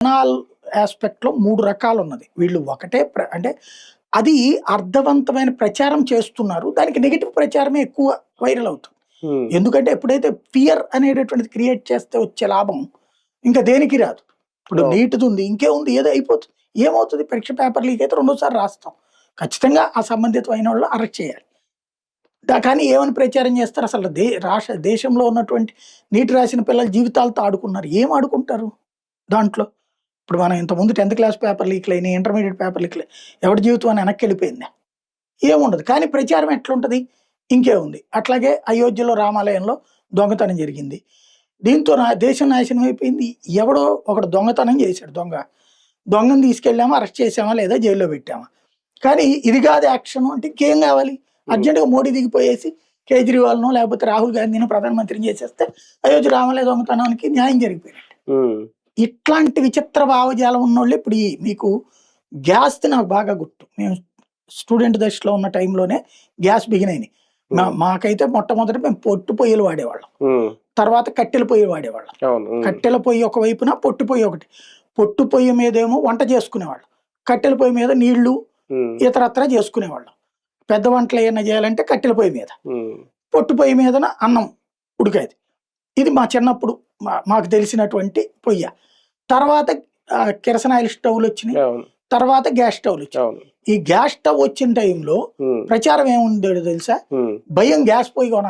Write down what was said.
జనాల్ aspect లో 3 రకాలు ఉన్నది. వీళ్ళు ఒకటే అంటే అది అర్థవంతమైన ప్రచారం చేస్తున్నారు. దానికి నెగెటివ్ ప్రచారమే ఎక్కువ వైరల్ అవుతుంది. ఎందుకంటే ఎప్పుడైతే ఫియర్ అనేటటువంటిది క్రియేట్ చేస్తే వచ్చే లాభం ఇంకా దేనికి రాదు. ఇప్పుడు నీటిది ఉంది, ఇంకేముంది, ఏదో అయిపోతుంది. ఏమవుతుంది? పరీక్ష పేపర్ లీక్ అయితే 2వ సారి రాస్తాం. ఖచ్చితంగా ఆ సంబంధితమైన వాళ్ళు అరెస్ట్ చేయాలి. కానీ ఏమని ప్రచారం చేస్తారు? అసలు దేశంలో ఉన్నటువంటి నీట్ రాసిన పిల్లల జీవితాలతో ఆడుకున్నారు. ఏం ఆడుకుంటారు దాంట్లో? ఇప్పుడు మనం ఇంతకుముందు 10th క్లాస్ పేపర్ లీక్లు అయినాయి, ఇంటర్మీడియట్ పేపర్ లీక్లు, ఎవరి జీవితం అని వెనక్కి వెళ్ళిపోయింది? ఏముండదు. కానీ ప్రచారం ఎట్లుంటుంది? ఇంకేముంది. అట్లాగే అయోధ్యలో రామాలయంలో దొంగతనం జరిగింది. దీంతో దేశం నాశనం అయిపోయింది. ఎవడో ఒకడు దొంగతనం చేశాడు. దొంగను తీసుకెళ్ళామా, అరెస్ట్ చేసామా, లేదా జైల్లో పెట్టామా? కానీ ఇది కాదు యాక్షన్ అంటే ఇంకేం కావాలి? అర్జెంటుగా మోడీ దిగిపోయేసి కేజ్రీవాల్నో లేకపోతే రాహుల్ గాంధీనో ప్రధానమంత్రిని చేసేస్తే అయోధ్య రామాలయ దొంగతనానికి న్యాయం జరిగిపోయినట్టు. ఇట్లాంటి విచిత్ర భావజాలం ఉన్నోళ్ళు ఇప్పుడు మీకు గ్యాస్ నాకు బాగా గుర్తు. మేము స్టూడెంట్ దశలో ఉన్న టైంలోనే గ్యాస్ బిగినైనాయి. మాకైతే మొట్టమొదటి మేము పొట్టు పొయ్యిలు వాడేవాళ్ళం, తర్వాత కట్టెల పొయ్యి వాడేవాళ్ళం. కట్టెల పొయ్యి ఒక వైపున, పొట్టు పొయ్యి ఒకటి. పొట్టు పొయ్యి మీదేమో వంట చేసుకునేవాళ్ళం, కట్టెల పొయ్యి మీద నీళ్లు ఇతరత్రా చేసుకునేవాళ్ళం. పెద్ద వంటలు ఏమైనా చేయాలంటే కట్టెల పొయ్యి మీద, పొట్టు పొయ్యి మీదన అన్నం ఉడికేది. ఇది మా చిన్నప్పుడు మాకు తెలిసినటువంటి పొయ్య. తర్వాత కిరసనాయిల్ స్టవ్లు వచ్చినాయి, తర్వాత గ్యాస్ స్టవ్లు వచ్చాయి. ఈ గ్యాస్ స్టవ్ వచ్చిన టైంలో ప్రచారం ఏముందో తెలుసా? భయం, గ్యాస్ పొయ్యి